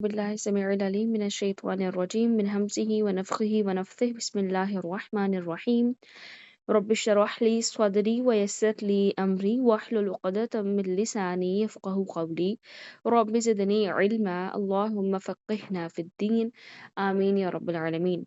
بالله السميع العليم من الشيطان الرجيم من همزه ونفخه ونفثه بسم الله الرحمن الرحيم رب اشرح لي صدري ويسر لي أمري واحلل عقدة من لساني يفقه قولي رب زدني علما اللهم فقهنا في الدين آمين يا رب العالمين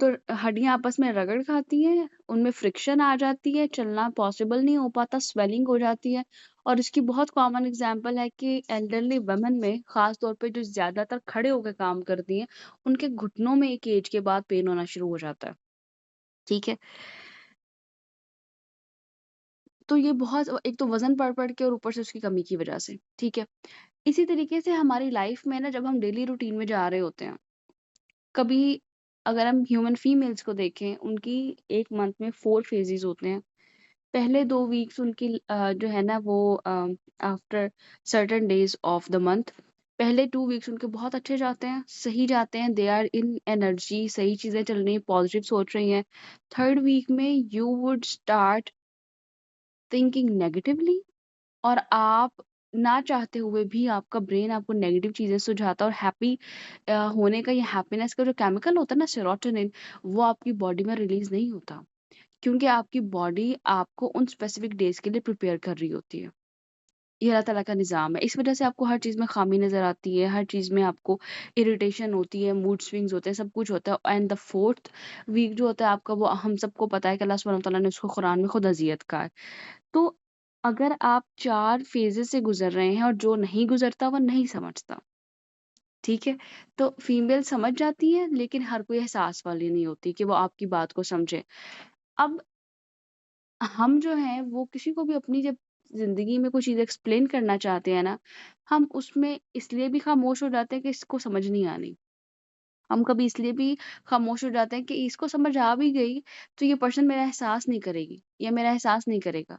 تو ہڈیاں آپس میں رگڑ کھاتی ہیں، ان میں فرکشن آ جاتی ہے، چلنا پاسبل نہیں ہو پاتا، سویلنگ ہو جاتی ہے۔ اور اس کی بہت کامن اگزامپل ہے کہ ایلڈرلی ویمن میں خاص طور پہ جو زیادہ تر کھڑے ہو کے کام کرتی ہیں، ان کے گھٹنوں میں ایک ایج کے بعد پین ہونا شروع ہو جاتا ہے، ٹھیک ہے؟ تو یہ بہت ایک تو وزن پڑھ کے اور اوپر سے اس کی کمی کی وجہ سے، ٹھیک ہے؟ اسی طریقے سے ہماری لائف میں نا جب ہم ڈیلی روٹین میں جا رہے ہوتے ہیں، کبھی اگر ہم ہیومن فیمیلز کو دیکھیں، ان کی ایک منتھ میں 4 فیزز ہوتے ہیں۔ پہلے 2 ویکس ان کی جو ہے نا وہ after certain days of the month, پہلے 2 ویکس ان کے بہت اچھے جاتے ہیں، صحیح جاتے ہیں، دے آر ان انرجی، صحیح چیزیں چل رہی ہیں، پازیٹیو سوچ رہی ہیں۔ تھرڈ ویک میں you would start thinking negatively, اور آپ نہ چاہتے ہوئے بھی آپ کا برین آپ کو نیگیٹو چیزیں سجھاتا ہے، اور ہیپی ہونے کا یا ہیپینس کا جو کیمیکل ہوتا ہے نا سیروٹونن، وہ آپ کی باڈی میں ریلیز نہیں ہوتا، کیونکہ آپ کی باڈی آپ کو ان اسپیسیفک ڈیز کے لیے پریپیئر کر رہی ہوتی ہے۔ یہ اللہ تعالیٰ کا نظام ہے، اس وجہ سے آپ کو ہر چیز میں خامی نظر آتی ہے، ہر چیز میں آپ کو اریٹیشن ہوتی ہے، موڈ سوئنگز ہوتے ہیں، سب کچھ ہوتا ہے۔ اینڈ دا فورتھ ویک جو ہوتا ہے آپ کا، وہ ہم سب کو پتا ہے کہ اللہ سبحانہ تعالیٰ نے اس کو قرآن میں خود اذیت کہا ہے۔ تو اگر آپ 4 فیزز سے گزر رہے ہیں اور جو نہیں گزرتا وہ نہیں سمجھتا، ٹھیک ہے؟ تو فیمیل سمجھ جاتی ہے، لیکن ہر کوئی احساس والی نہیں ہوتی کہ وہ آپ کی بات کو سمجھے۔ اب ہم جو ہیں وہ کسی کو بھی اپنی جب زندگی میں کوئی چیز ایکسپلین کرنا چاہتے ہیں نا، ہم اس میں اس لیے بھی خاموش ہو جاتے ہیں کہ اس کو سمجھ نہیں آنی، ہم کبھی اس لیے بھی خاموش ہو جاتے ہیں کہ اس کو سمجھ آ بھی گئی تو یہ پرسن میرا احساس نہیں کرے گی یا میرا احساس نہیں کرے گا۔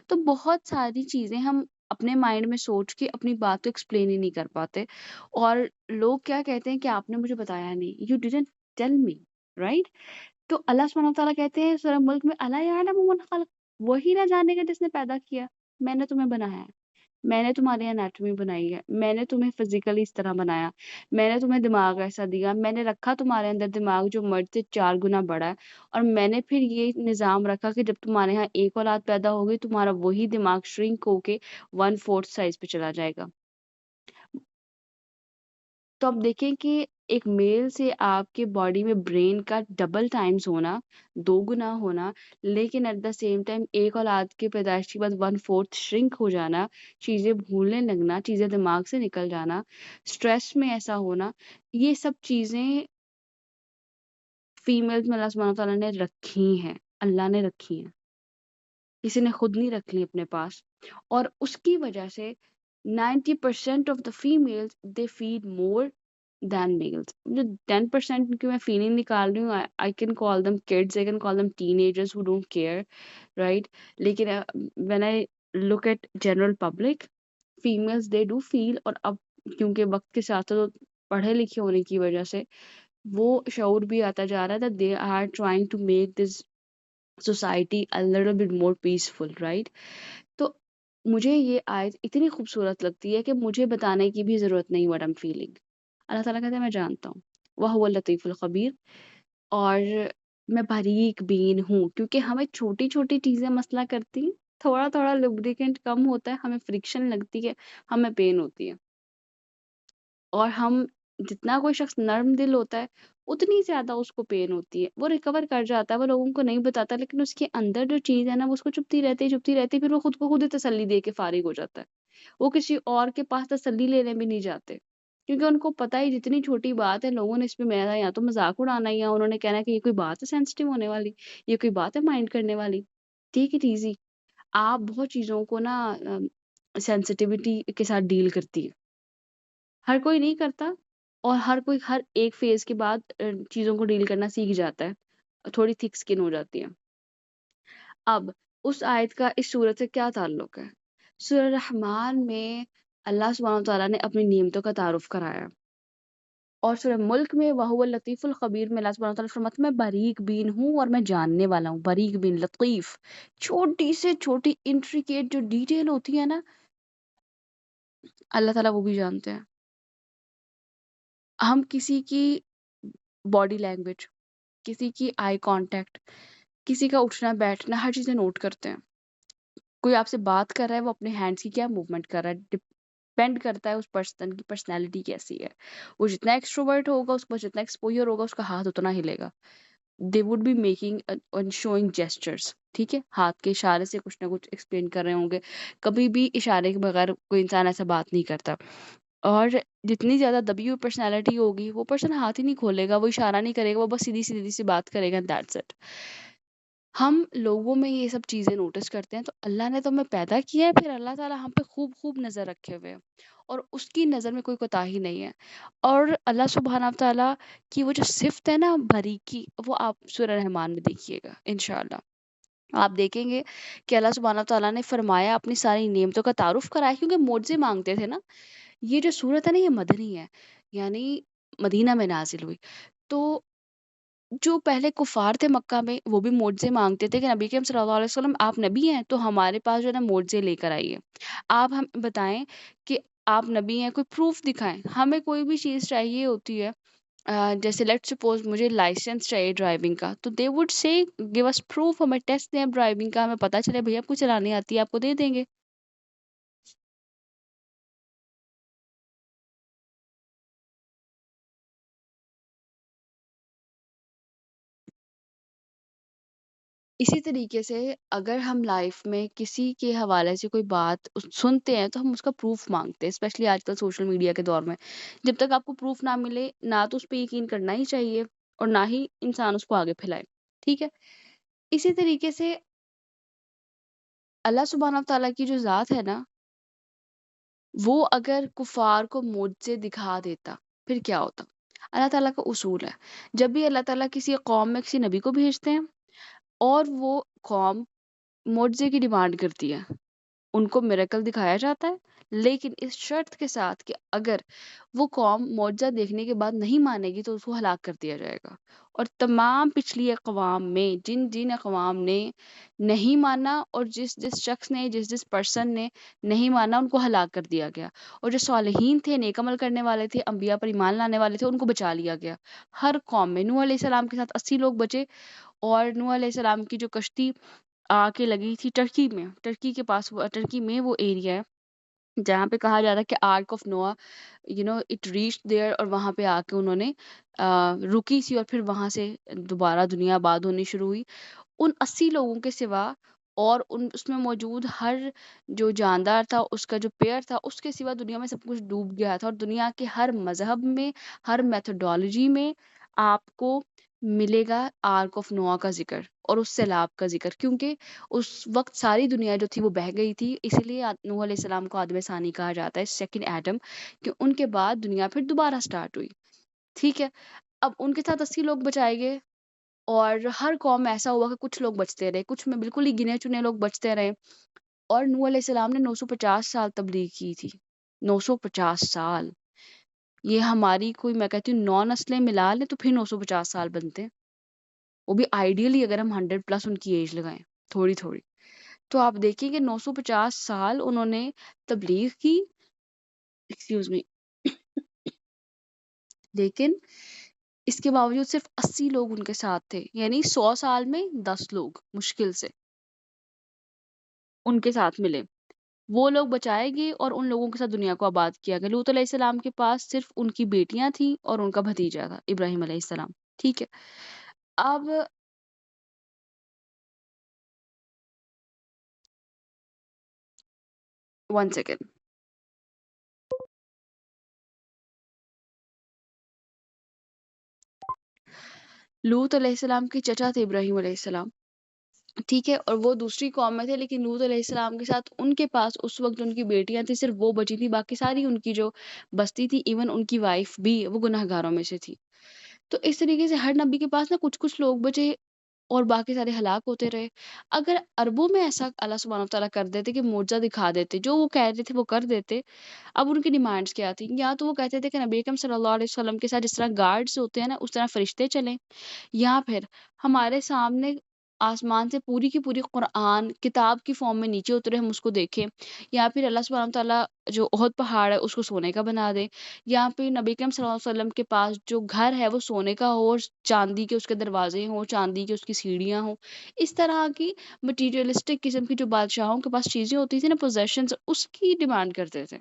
تو بہت ساری چیزیں ہم اپنے مائنڈ میں سوچ کے اپنی بات کو ایکسپلین ہی نہیں کر پاتے، اور لوگ کیا کہتے ہیں کہ آپ نے مجھے بتایا نہیں، you didn't tell me, right? تو اللہ سبحانہ وتعالیٰ کہتے ہیں سورہ ملک میں، الا یعلم من خلق، وہی نہ جانے گا جس نے پیدا کیا، میں نے تمہیں بنایا ہے، میں نے تمہاری انیٹمی بنائی ہے، میں نے تمہیں فزیکلی اس طرح بنایا، میں نے تمہیں دماغ ایسا دیا، میں نے رکھا تمہارے اندر دماغ جو مرد سے 4 گنا بڑا ہے، اور میں نے پھر یہ نظام رکھا کہ جب تمہارے یہاں ایک اولاد پیدا ہوگی تمہارا وہی دماغ شرنک ہو کے 1/4 سائز پہ چلا جائے گا۔ تو آپ دیکھیں کہ ایک میل سے آپ کے باڈی میں برین کا ڈبل ٹائمز ہونا، 2 گنا ہونا، لیکن ایٹ دا سیم ٹائم ایک اولاد کے پیدائش کے بعد 1/4 شرنک ہو جانا، چیزیں بھولنے لگنا، چیزیں دماغ سے نکل جانا، اسٹریس میں ایسا ہونا، یہ سب چیزیں فیمیلز میں اللہ سبحانہ تعالیٰ نے رکھی ہیں، اللہ نے رکھی ہیں، کسی نے خود نہیں رکھ لی اپنے پاس۔ اور اس کی وجہ سے 90% of the families they feed more than meals. جو 10% کی میں فیلنگ نکال رہی ہوں، I can call them kids, I can call them teenagers who don't care, right? لیکن when I look at general public, families they do feel, اور اب کیونکہ وقت کے ساتھ ساتھ پڑھے لکھے ہونے کی وجہ سے وہ شعور بھی آتا جا رہا ہے that they are trying to make this society a little bit more peaceful, right؟ تو مجھے یہ آیت اتنی خوبصورت لگتی ہے کہ مجھے بتانے کی بھی ضرورت نہیں what I'm feeling۔ اللہ تعالیٰ کہتے ہیں میں جانتا ہوں، وَهُوَ اللطیف الخبیر، اور میں باریک بین ہوں، کیونکہ ہمیں چھوٹی چھوٹی چیزیں مسئلہ کرتی ہیں، تھوڑا تھوڑا لوبریکینٹ کم ہوتا ہے، ہمیں فرکشن لگتی ہے، ہمیں پین ہوتی ہے، اور ہم جتنا کوئی شخص نرم دل ہوتا ہے اتنی زیادہ اس کو پین ہوتی ہے، وہ ریکور کر جاتا ہے، وہ لوگوں کو نہیں بتاتا، لیکن اس کے اندر جو چیز ہے نا وہ اس کو چپتی رہتی پھر وہ خود کو خود ہی تسلی دے کے فارغ ہو جاتا ہے، وہ کسی اور کے پاس تسلی لینے بھی نہیں جاتے، کیونکہ ان کو پتہ ہے جتنی چھوٹی بات ہے لوگوں نے اس پہ میرا یا تو مذاق اڑانا ہے، یا انہوں نے کہنا ہے کہ یہ کوئی بات ہے سینسٹیو ہونے والی، یہ کوئی بات ہے مائنڈ کرنے والی، ٹیک اٹ ایزی۔ آپ بہت چیزوں کو نا سینسٹیوٹی کے ساتھ ڈیل کرتی ہے، ہر کوئی نہیں کرتا، اور ہر کوئی ہر ایک فیز کے بعد چیزوں کو ڈیل کرنا سیکھ جاتا ہے، تھوڑی تھک سکن ہو جاتی ہے۔ اب اس آیت کا اس صورت سے کیا تعلق ہے؟ سورہ رحمان میں اللہ سبحانہ تعالیٰ نے اپنی نعمتوں کا تعارف کرایا، اور سورہ ملک میں وَهُوَ اللطیف الخبیر میں اللہ سبحانہ تعالیٰ فرماتا ہے میں باریک بین ہوں اور میں جاننے والا ہوں، باریک بین، لطیف، چھوٹی سے چھوٹی انٹریکیٹ جو ڈیٹیل ہوتی ہے نا اللہ تعالیٰ وہ بھی جانتے ہیں۔ ہم کسی کی باڈی لینگویج، کسی کی آئی کانٹیکٹ، کسی کا اٹھنا بیٹھنا، ہر چیزیں نوٹ کرتے ہیں۔ کوئی آپ سے بات کر رہا ہے وہ اپنے ہینڈس کی کیا موومنٹ کر رہا ہے، ڈپینڈ کرتا ہے اس پرسن کی پرسنالٹی کیسی ہے، وہ جتنا ایکسٹروورٹ ہوگا اس کو جتنا ایکسپوجر ہوگا اس کا ہاتھ اتنا ہلے گا، they would be making and showing gestures, ٹھیک ہے، ہاتھ کے اشارے سے کچھ نہ کچھ ایکسپلین کر رہے ہوں گے. کبھی بھی اشارے کے بغیر کوئی انسان ایسا بات نہیں کرتا. اور جتنی زیادہ دبی ہوئی پرسنالٹی ہوگی وہ پرسن ہاتھ ہی نہیں کھولے گا، وہ اشارہ نہیں کرے گا، وہ بس سیدھی سیدھی سی بات کرے گا، دیٹس اٹ. ہم لوگوں میں یہ سب چیزیں نوٹس کرتے ہیں، تو اللہ نے تو ہمیں پیدا کیا ہے، پھر اللہ تعالیٰ ہم پہ خوب خوب نظر رکھے ہوئے ہیں، اور اس کی نظر میں کوئی کوتاہی نہیں ہے. اور اللہ سبحانہ تعالیٰ کی وہ جو صفت ہے نا باریکی، وہ آپ سورہ رحمان میں دیکھیے گا انشاءاللہ. آپ دیکھیں گے کہ اللہ سبحانہ تعالیٰ نے فرمایا، اپنی ساری نعمتوں کا تعارف کرایا، کیونکہ معجزے مانگتے تھے نا. یہ جو صورت ہے نا، یہ مدنی ہے، یعنی مدینہ میں نازل ہوئی. تو جو پہلے کفار تھے مکہ میں، وہ بھی معجزے مانگتے تھے کہ نبی کریم صلی اللہ علیہ وسلم آپ نبی ہیں تو ہمارے پاس جو ہے نا معجزے لے کر آئیے. آپ ہم بتائیں کہ آپ نبی ہیں، کوئی پروف دکھائیں. ہمیں کوئی بھی چیز چاہیے ہوتی ہے، جیسے لیٹ سپوز مجھے لائسنس چاہیے ڈرائیونگ کا، تو they would say give us proof, ہمیں ٹیسٹ دیں ڈرائیونگ کا، ہمیں پتہ چلے بھئی آپ کو چلانے آتی ہے، آپ کو دے دیں گے. اسی طریقے سے اگر ہم لائف میں کسی کے حوالے سے کوئی بات سنتے ہیں تو ہم اس کا پروف مانگتے ہیں، اسپیشلی آج کل سوشل میڈیا کے دور میں. جب تک آپ کو پروف نہ ملے، نہ تو اس پہ یقین کرنا ہی چاہیے اور نہ ہی انسان اس کو آگے پھیلائے، ٹھیک ہے. اسی طریقے سے اللہ سبحانہ تعالیٰ کی جو ذات ہے نا، وہ اگر کفار کو معجزے دکھا دیتا پھر کیا ہوتا. اللہ تعالیٰ کا اصول ہے، جب بھی اللہ تعالیٰ کسی قوم میں کسی نبی کو بھیجتے ہیں اور وہ قوم معجزے کی ڈیمانڈ کرتی ہے، ان کو میریکل دکھایا جاتا ہے، لیکن اس شرط کے ساتھ کہ اگر وہ قوم معجزہ دیکھنے کے بعد نہیں مانے گی تو اس کو ہلاک کر دیا جائے گا. اور تمام پچھلی اقوام میں جن جن اقوام نے نہیں مانا، اور جس جس شخص نے، جس جس پرسن نے نہیں مانا، ان کو ہلاک کر دیا گیا. اور جو صالحین تھے، نیک عمل کرنے والے تھے، انبیاء پر ایمان لانے والے تھے، ان کو بچا لیا گیا. ہر قوم میں نوح علیہ السلام کے ساتھ 80 لوگ بچے، اور نوح علیہ السلام کی جو کشتی آ کے لگی تھی ٹرکی میں، ٹرکی کے پاس، ٹرکی میں وہ ایریا ہے جہاں پہ کہا جاتا ہے کہ ark of Noah it reach there, اور وہاں پہ آ کے انہوں نے رکی سی، اور پھر وہاں سے دوبارہ دنیا آباد ہونی شروع ہوئی. ان 80 لوگوں کے سوا، اور اس میں موجود ہر جو جاندار تھا، اس کا جو پیئر تھا، اس کے سوا دنیا میں سب کچھ ڈوب گیا تھا. اور دنیا کے ہر مذہب میں، ہر میتھڈالوجی میں آپ کو ملے گا آرک آف نوآ کا ذکر اور اس سیلاب کا ذکر، کیونکہ اس وقت ساری دنیا جو تھی وہ بہہ گئی تھی. اسی لیے نوح علیہ السلام کو آدم ثانی کہا جاتا ہے، سیکنڈ ایڈم، کہ ان کے بعد دنیا پھر دوبارہ سٹارٹ ہوئی، ٹھیک ہے. اب ان کے ساتھ 80 لوگ بچائے گئے، اور ہر قوم میں ایسا ہوا کہ کچھ لوگ بچتے رہے، کچھ میں بالکل ہی گنے چنے لوگ بچتے رہے. اور نوح علیہ السلام نے 950 سال تبلیغ کی تھی. 950 سال، یہ ہماری کوئی، میں کہتی ہوں 9 نسلیں ملا لیں تو پھر 950 سال بنتے ہیں. وہ بھی آئیڈیلی اگر ہم 100+ ان کی ایج لگائیں، تھوڑی تھوڑی. تو آپ دیکھیں کہ 950 سال انہوں نے تبلیغ کی، ایکسکیوز می، لیکن اس کے باوجود صرف 80 لوگ ان کے ساتھ تھے، یعنی 100 سال میں 10 لوگ مشکل سے ان کے ساتھ ملے. وہ لوگ بچائے گئے اور ان لوگوں کے ساتھ دنیا کو آباد کیا گیا. لوط علیہ السلام کے پاس صرف ان کی بیٹیاں تھیں اور ان کا بھتیجا تھا ابراہیم علیہ السلام، ٹھیک ہے. اب 1 سیکنڈ. لوط علیہ السلام کے چچا تھے ابراہیم علیہ السلام، ٹھیک ہے. اور وہ دوسری قوم میں تھے، لیکن لوط علیہ السلام کے ساتھ ان کے پاس اس وقت جو ان کی بیٹیاں تھیں صرف وہ بچی تھی، باقی ساری ان کی جو بستی تھی، ایون ان کی وائف بھی وہ گناہ گاروں میں سے تھی. تو اس طریقے سے ہر نبی کے پاس نا کچھ کچھ لوگ بچے اور باقی سارے ہلاک ہوتے رہے. اگر اربوں میں ایسا اللہ سبحانہ تعالیٰ کر دیتے کہ معجزہ دکھا دیتے، جو وہ کہہ رہے تھے وہ کر دیتے. اب ان کی ڈیمانڈس کیا تھی؟ یا تو وہ کہتے تھے کہ نبی اکرم صلی اللہ علیہ وسلم کے ساتھ جس طرح گارڈز ہوتے ہیں نا، اس طرح فرشتے چلیں، یا پھر ہمارے سامنے آسمان سے پوری کی پوری قرآن کتاب کی فارم میں نیچے اترے، ہم اس کو دیکھیں. یا پھر اللہ سبحانہ تعالیٰ جو احد پہاڑ ہے اس کو سونے کا بنا دے. یا پھر نبی کریم صلی اللہ علیہ وسلم کے پاس جو گھر ہے وہ سونے کا ہو، اور چاندی کے اس کے دروازے ہوں، چاندی کی اس کی سیڑھیاں ہوں. اس طرح کی مٹیریلسٹک قسم کی جو بادشاہوں کے پاس چیزیں ہوتی تھیں نا، پوزیشنز، اس کی ڈیمانڈ کرتے تھے.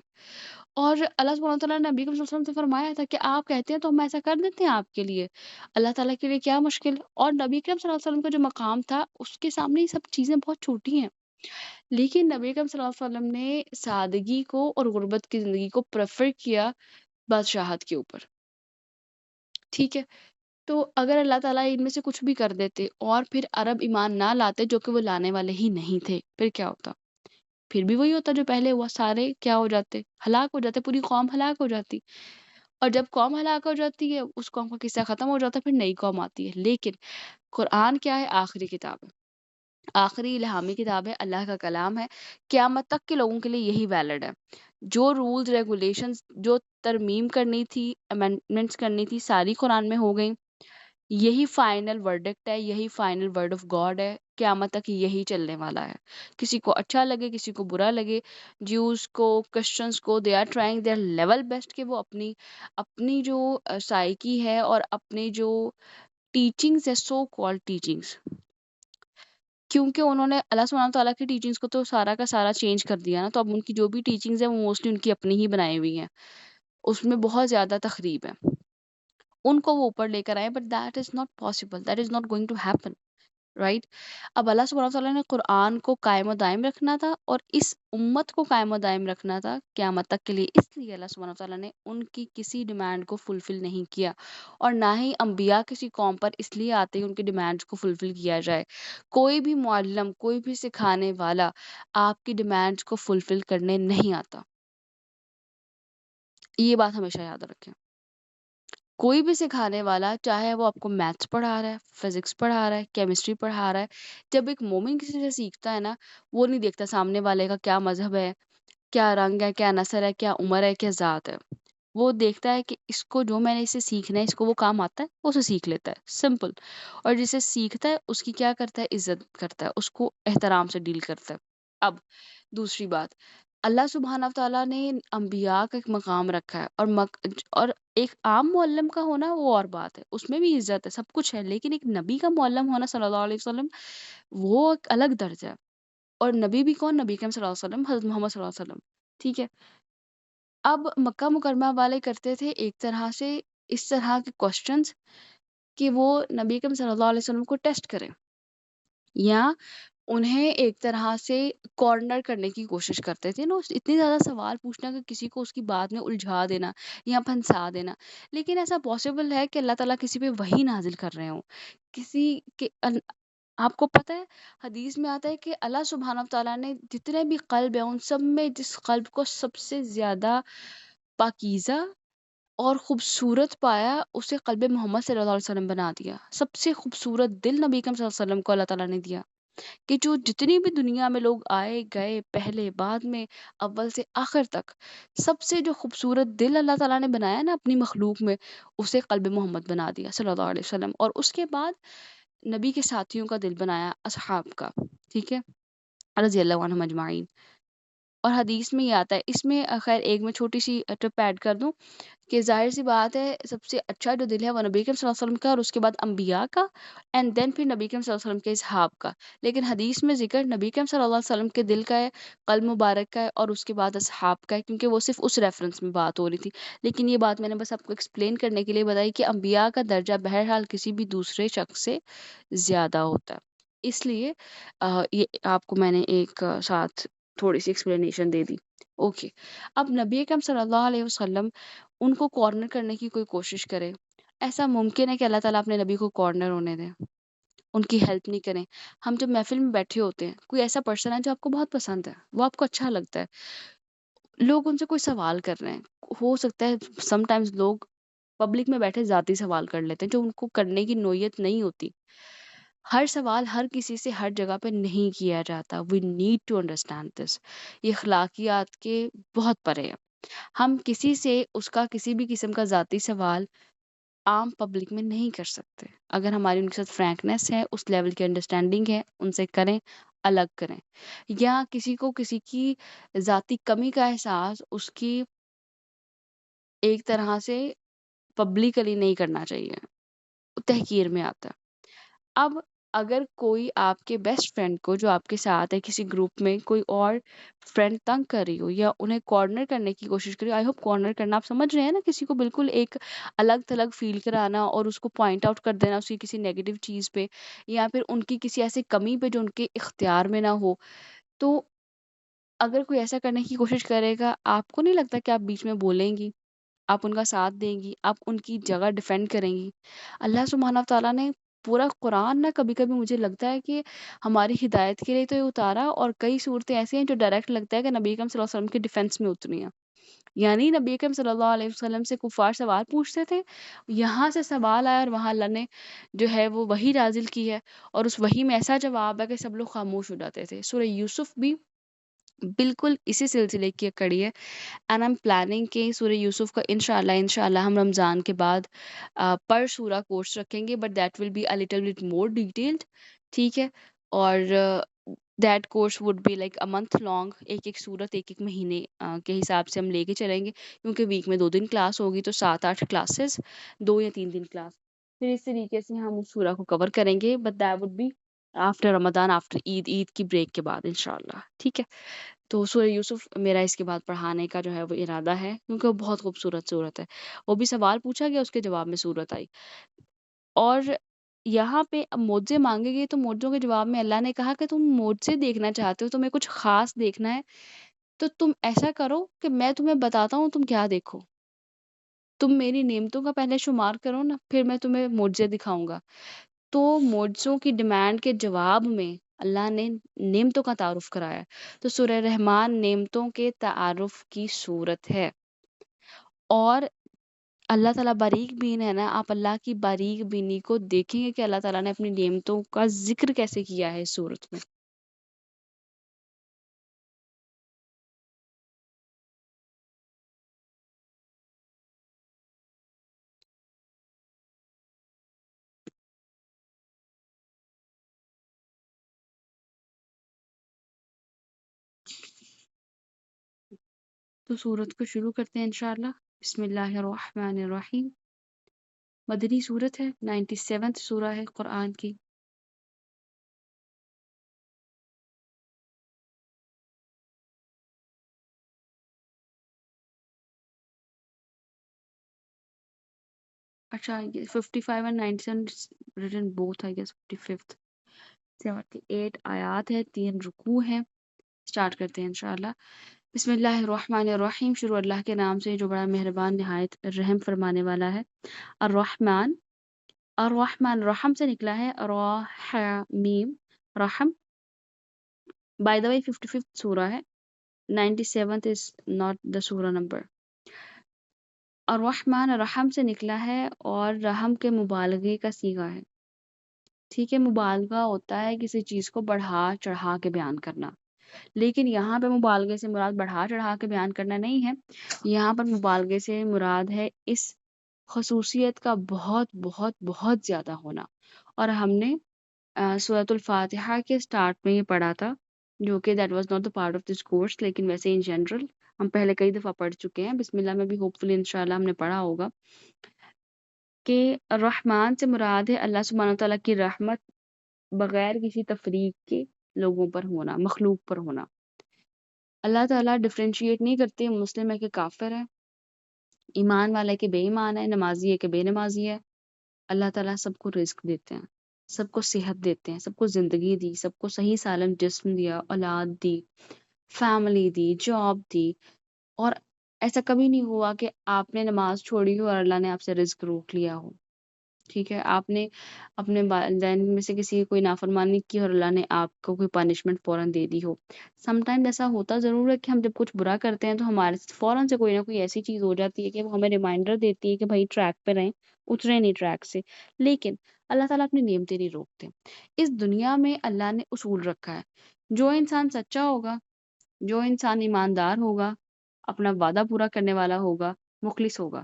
اور اللہ سبحانہ وتعالیٰ نے نبی کریم صلی اللہ علیہ وسلم سے فرمایا تھا کہ آپ کہتے ہیں تو ہم ایسا کر دیتے ہیں آپ کے لیے، اللہ تعالیٰ کے لیے کیا مشکل ہے؟ اور نبی کریم صلی اللہ علیہ وسلم کا جو مقام تھا اس کے سامنے یہ سب چیزیں بہت چھوٹی ہیں، لیکن نبی کریم صلی اللہ علیہ وسلم نے سادگی کو اور غربت کی زندگی کو پریفر کیا بادشاہت کے اوپر، ٹھیک ہے؟ تو اگر اللہ تعالیٰ ان میں سے کچھ بھی کر دیتے اور پھر عرب ایمان نہ لاتے، جو کہ وہ لانے والے ہی نہیں تھے، پھر کیا ہوتا؟ پھر بھی وہی ہوتا جو پہلے ہوا، سارے کیا ہو جاتے؟ ہلاک ہو جاتے، پوری قوم ہلاک ہو جاتی۔ اور جب قوم ہلاک ہو جاتی ہے، اس قوم کا قصہ ختم ہو جاتا ہے، پھر نئی قوم آتی ہے۔ لیکن قرآن کیا ہے؟ آخری کتاب ہے، آخری الہامی کتاب ہے، اللہ کا کلام ہے، قیامت تک کے لوگوں کے لیے یہی ویلڈ ہے۔ جو رولز ریگولیشنز، جو ترمیم کرنی تھی، امینڈمنٹس کرنی تھی، ساری قرآن میں ہو گئیں۔ یہی فائنل ورڈکٹ ہے، یہی فائنل ورڈ آف گاڈ ہے، قیامت تک یہی چلنے والا ہے۔ کسی کو اچھا لگے، کسی کو برا لگے، جیوز کو، کرسچنس کو، they are trying their level best کہ وہ اپنی اپنی جو سائیکی ہے اور اپنی جو ٹیچنگز ہے، سو کال ٹیچنگز، کیونکہ انہوں نے اللہ سبحانہ تعالیٰ کی ٹیچنگز کو تو سارا کا سارا چینج کر دیا نا، تو اب ان کی جو بھی ٹیچنگز ہیں وہ موسٹلی ان کی اپنی ہی بنائی ہوئی ہیں، اس میں بہت زیادہ تخریب ہے، ان کو وہ اوپر لے کر آئے، but that is not possible, that is not going to happen, right? اب اللہ سبحانہ وتعالیٰ نے قرآن کو قائم و دائم رکھنا تھا اور اس امت کو قائم و دائم رکھنا تھا قیامت تک کے لیے، اس لیے اللہ سبحانہ وتعالیٰ نے ان کی کسی ڈیمانڈ کو فلفل نہیں کیا، اور نہ ہی انبیاء کسی قوم پر اس لیے آتے ہیں ان کی ڈیمانڈز کو فلفل کیا جائے۔ کوئی بھی معلم، کوئی بھی سکھانے والا آپ کی ڈیمانڈز کو فلفل کرنے نہیں آتا، یہ بات ہمیشہ یاد رکھیں۔ کوئی بھی سکھانے والا، چاہے وہ آپ کو میتھس پڑھا رہا ہے، فزکس پڑھا رہا ہے، کیمسٹری پڑھا رہا ہے، جب ایک مومن کسی سے سیکھتا ہے نا، وہ نہیں دیکھتا سامنے والے کا کیا مذہب ہے، کیا رنگ ہے، کیا نسل ہے، کیا عمر ہے، کیا ذات ہے، وہ دیکھتا ہے کہ اس کو جو میں نے اسے سیکھنا ہے، اس کو وہ کام آتا ہے، وہ اسے سیکھ لیتا ہے، سمپل۔ اور جسے سیکھتا ہے اس کی کیا کرتا ہے؟ عزت کرتا ہے، اس کو احترام سے ڈیل کرتا ہے۔ اب دوسری بات، اللہ سبحانہ تعالیٰ نے انبیاء کا ایک مقام رکھا ہے، اور ایک عام معلم کا ہونا وہ اور بات ہے، اس میں بھی عزت ہے، سب کچھ ہے، لیکن ایک نبی کا معلم ہونا صلی اللہ علیہ وسلم، وہ ایک الگ درجہ ہے۔ اور نبی بھی کون؟ نبی کریم صلی اللہ علیہ وسلم، حضرت محمد صلی اللہ علیہ وسلم، ٹھیک ہے؟ اب مکہ مکرمہ والے کرتے تھے ایک طرح سے اس طرح کے کوشچنز کہ وہ نبی کریم صلی اللہ علیہ وسلم کو ٹیسٹ کریں، یا انہیں ایک طرح سے کارنر کرنے کی کوشش کرتے تھے نا، اتنی زیادہ سوال پوچھنا کہ کسی کو اس کی بات میں الجھا دینا یا پھنسا دینا۔ لیکن ایسا پاسبل ہے کہ اللہ تعالیٰ کسی پہ وحی نازل کر رہے ہوں، کسی کے آپ کو پتہ ہے حدیث میں آتا ہے کہ اللہ سبحانہ تعالیٰ نے جتنے بھی قلب ہیں ان سب میں جس قلب کو سب سے زیادہ پاکیزہ اور خوبصورت پایا، اسے قلب محمد صلی اللہ علیہ وسلم بنا دیا۔ سب سے خوبصورت دل نبی کریم صلی اللہ علیہ وسلم کو اللہ تعالیٰ نے دیا، کہ جو جتنی بھی دنیا میں لوگ آئے گئے، پہلے بعد میں، اول سے آخر تک، سب سے جو خوبصورت دل اللہ تعالیٰ نے بنایا نا اپنی مخلوق میں، اسے قلب محمد بنا دیا صلی اللہ علیہ وسلم۔ اور اس کے بعد نبی کے ساتھیوں کا دل بنایا، اصحاب کا، ٹھیک ہے، رضی اللہ عنہم اجمعین۔ اور حدیث میں یہ آتا ہے، اس میں خیر ایک میں چھوٹی سی ٹپ ایڈ کر دوں کہ ظاہر سی بات ہے سب سے اچھا جو دل ہے وہ نبی کریم صلی اللہ علیہ وسلم کا، اور اس کے بعد انبیاء کا، اینڈ دین پھر نبی کریم صلی اللہ علیہ وسلم کے اصحاب کا۔ لیکن حدیث میں ذکر نبی کریم صلی اللہ علیہ وسلم کے دل کا ہے، قلب مبارک کا ہے، اور اس کے بعد اصحاب کا ہے، کیونکہ وہ صرف اس ریفرنس میں بات ہو رہی تھی۔ لیکن یہ بات میں نے بس آپ کو ایکسپلین کرنے کے لیے بتائی کہ انبیاء کا درجہ بہرحال کسی بھی دوسرے شخص سے زیادہ ہوتا ہے، اس لیے یہ آپ کو میں نے ایک ساتھ تھوڑی سی ایکسپلینیشن دے دی۔ اوکے، اب نبی اکرم صلی اللہ علیہ وسلم ان کو کارنر کرنے کی کوئی کوشش کرے، ایسا ممکن ہے کہ اللہ تعالیٰ اپنے نبی کو کارنر ہونے دیں، ان کی ہیلپ نہیں کریں؟ ہم جب محفل میں بیٹھے ہوتے ہیں، کوئی ایسا پرسن ہے جو آپ کو بہت پسند ہے، وہ آپ کو اچھا لگتا ہے، لوگ ان سے کوئی سوال کر رہے ہیں، ہو سکتا ہے سم ٹائمز لوگ پبلک میں بیٹھے ذاتی سوال کر لیتے ہیں جو ان کو کرنے کی نوعیت نہیں ہوتی۔ ہر سوال ہر کسی سے ہر جگہ پہ نہیں کیا جاتا، we need to understand this, یہ اخلاقیات کے بہت پرے ہے۔ ہم کسی سے اس کا کسی بھی قسم کا ذاتی سوال عام پبلک میں نہیں کر سکتے، اگر ہماری ان کے ساتھ فرینکنیس ہے، اس لیول کی انڈرسٹینڈنگ ہے، ان سے کریں، الگ کریں۔ یا کسی کو کسی کی ذاتی کمی کا احساس اس کی ایک طرح سے پبلکلی نہیں کرنا چاہیے، تحقیر میں آتا ہے۔ اب اگر کوئی آپ کے بیسٹ فرینڈ کو جو آپ کے ساتھ ہے کسی گروپ میں کوئی اور فرینڈ تنگ کر رہی ہو یا انہیں کارنر کرنے کی کوشش کری، آئی ہوپ کارنر کرنا آپ سمجھ رہے ہیں نا، کسی کو بالکل ایک الگ تھلگ فیل کرانا اور اس کو پوائنٹ آؤٹ کر دینا اس کی کسی نیگیٹو چیز پہ، یا پھر ان کی کسی ایسی کمی پہ جو ان کے اختیار میں نہ ہو. تو اگر کوئی ایسا کرنے کی کوشش کرے گا، آپ کو نہیں لگتا کہ آپ بیچ میں بولیں گی، آپ ان کا ساتھ دیں گی، آپ ان کی جگہ ڈیفینڈ کریں گی؟ اللہ سبحانہ و تعالیٰ نے پورا قرآن نا کبھی کبھی مجھے لگتا ہے کہ ہماری ہدایت کے لیے تو یہ اتارا، اور کئی صورتیں ایسی ہیں جو ڈائریکٹ لگتا ہے کہ نبی اکرم صلی اللہ علیہ وسلم کے ڈیفینس میں اتری ہیں. یعنی نبی اکرم صلی اللہ علیہ وسلم سے کفار سوال پوچھتے تھے، یہاں سے سوال آیا اور وہاں اللہ نے جو ہے وہ وحی نازل کی ہے، اور اس وحی میں ایسا جواب ہے کہ سب لوگ خاموش ہو جاتے تھے. سورہ یوسف بھی بالکل اسی سلسلے کی ایک کڑی ہے. اینڈ ایم پلاننگ کہ سورہ یوسف کا انشاءاللہ ہم رمضان کے بعد پر سورہ کورس رکھیں گے، but that will be a little bit more detailed. ٹھیک ہے، اور that course would be like a month long, ایک ایک سورت ایک ایک مہینے کے حساب سے ہم لے کے چلیں گے، کیونکہ ویک میں 2 دن کلاس ہوگی تو 7-8 کلاسز، 2 یا 3 دن کلاس. پھر اس طریقے سے ہم اس سورہ کو کور کریں گے، but that would be after Ramzan, after Eid کی بریک کے بعد انشاءاللہ. ٹھیک ہے، تو سورہ یوسف میرا اس کے بعد پڑھانے کا جو ہے وہ ارادہ ہے، کیونکہ وہ بہت خوبصورت صورت ہے. وہ بھی سوال پوچھا گیا، اس کے جواب میں صورت آئی. اور یہاں پہ اب معجزے مانگے گئے، تو معجزوں کے جواب میں اللہ نے کہا کہ تم معجزے دیکھنا چاہتے ہو، تمہیں کچھ خاص دیکھنا ہے، تو تم ایسا کرو کہ میں تمہیں بتاتا ہوں تم کیا دیکھو. تم میری نعمتوں کا پہلے شمار کرو نا، پھر میں تمہیں معجزے دکھاؤں گا. تو معجزوں کی ڈیمانڈ کے جواب میں اللہ نے نعمتوں کا تعارف کرایا. تو سورہ رحمان نعمتوں کے تعارف کی صورت ہے. اور اللہ تعالیٰ باریک بین ہے نا، آپ اللہ کی باریک بینی کو دیکھیں گے کہ اللہ تعالیٰ نے اپنی نعمتوں کا ذکر کیسے کیا ہے اس صورت میں. تو صورت کو شروع کرتے ہیں انشاءاللہ. بسم اللہ الرحمن الرحیم. مدنی صورت ہے، 97 سورہ ہے قرآن کی. اچھا، یہ 55 and 97 written both I guess. 55th 78 آیات ہے، 3 رکوع ہیں. سٹارٹ کرتے ہیں انشاءاللہ. بسم اللہ الرحمن الرحیم. شروع اللہ کے نام سے جو بڑا مہربان نہایت رحم فرمانے والا ہے. الرحمن، الرحمن رحم سے نکلا ہے، رحمیم رحم. بائی دا وے 55th سورہ ہے، 97th is not the surah number. الرحمن رحم سے نکلا ہے اور رحم کے مبالغے کا صیغہ ہے. ٹھیک ہے، مبالغہ ہوتا ہے کسی چیز کو بڑھا چڑھا کے بیان کرنا، لیکن یہاں پہ مبالغے سے مراد بڑھا چڑھا کے بیان کرنا نہیں ہے. یہاں پر مبالغے سے مراد ہے اس خصوصیت کا بہت بہت بہت زیادہ ہونا. اور ہم نے سورۃ الفاتحہ کے سٹارٹ میں یہ پڑھا تھا، جو کہ that was not the part of this course, لیکن ویسے ان جنرل ہم پہلے کئی دفعہ پڑھ چکے ہیں. بسم اللہ میں بھی ہوپ فلی انشاءاللہ ہم نے پڑھا ہوگا کہ رحمان سے مراد ہے اللہ سبحانہ تعالیٰ کی رحمت بغیر کسی تفریق کے لوگوں پر ہونا، مخلوق پر ہونا. اللہ تعالیٰ ڈفرینشیٹ نہیں کرتے مسلم ہے کہ کافر ہے، ایمان والا ہے کہ بے ایمان ہے، نمازی ہے کہ بے نمازی ہے. اللہ تعالیٰ سب کو رزق دیتے ہیں، سب کو صحت دیتے ہیں، سب کو زندگی دی، سب کو صحیح سالم جسم دیا، اولاد دی، فیملی دی، جاب دی. اور ایسا کبھی نہیں ہوا کہ آپ نے نماز چھوڑی ہو اور اللہ نے آپ سے رزق روک لیا ہو. ٹھیک ہے، آپ نے اپنے والدین میں سے کسی کی کوئی نافرمانی کی اور اللہ نے آپ کو کوئی پنشمنٹ فوراً دے دی ہو. سم ٹائم ایسا ہوتا ضرور ہے کہ ہم جب کچھ برا کرتے ہیں تو ہمارے فوراً سے کوئی نہ کوئی ایسی چیز ہو جاتی ہے کہ وہ ہمیں ریمائنڈر دیتی ہے کہ بھائی ٹریک پہ رہیں، اترے نہیں ٹریک سے. لیکن اللہ تعالیٰ اپنی نعمتیں نہیں روکتے. اس دنیا میں اللہ نے اصول رکھا ہے، جو انسان سچا ہوگا، جو انسان ایماندار ہوگا، اپنا وعدہ پورا کرنے والا ہوگا، مخلص ہوگا،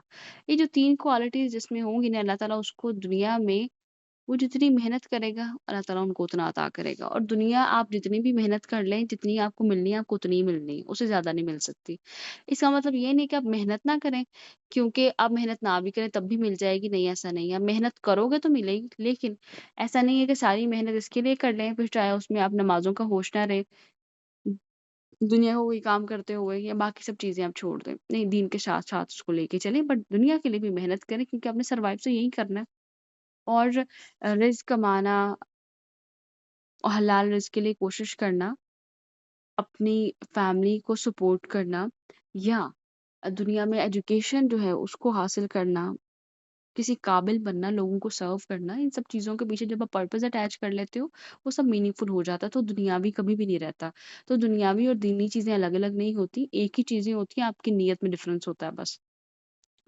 یہ جو 3 کوالٹیز جس میں ہوں گی نا، اللہ تعالیٰ اس کو دنیا میں وہ جتنی محنت کرے گا اللہ تعالیٰ ان کو اتنا عطا کرے گا، اور دنیا آپ جتنی بھی محنت کر لیں، جتنی آپ کو ملنی ہے آپ کو اتنی ہی ملنی ہے، اس سے زیادہ نہیں مل سکتی۔ اس کا مطلب یہ نہیں کہ آپ محنت نہ کریں، کیونکہ آپ محنت نہ بھی کریں تب بھی مل جائے گی، نہیں ایسا نہیں ہے، آپ محنت کرو گے تو ملے گی، لیکن ایسا نہیں ہے کہ ساری محنت اس کے لیے کر لیں پھر چاہے اس میں آپ نمازوں کا ہوش نہ رہے، دنیا کو کوئی کام کرتے ہوئے یا باقی سب چیزیں آپ چھوڑ دیں، نہیں دین کے ساتھ ساتھ اس کو لے کے چلیں، بٹ دنیا کے لیے بھی محنت کریں کیونکہ آپ نے سروائیو تو یہی کرنا ہے۔ اور رزق کمانا اور حلال رزق کے لیے کوشش کرنا، اپنی فیملی کو سپورٹ کرنا، یا دنیا میں ایجوکیشن جو ہے اس کو حاصل کرنا، کسی قابل بننا، لوگوں کو سرو کرنا، ان سب چیزوں کے پیچھے جب آپ پرپز اٹیچ کر لیتے ہو وہ سب میننگ فل ہو جاتا ہے، تو دنیاوی کبھی بھی نہیں رہتا۔ تو دنیاوی اور دینی چیزیں الگ الگ نہیں ہوتی، ایک ہی چیزیں ہوتی ہیں، آپ کی نیت میں ڈفرنس ہوتا ہے بس۔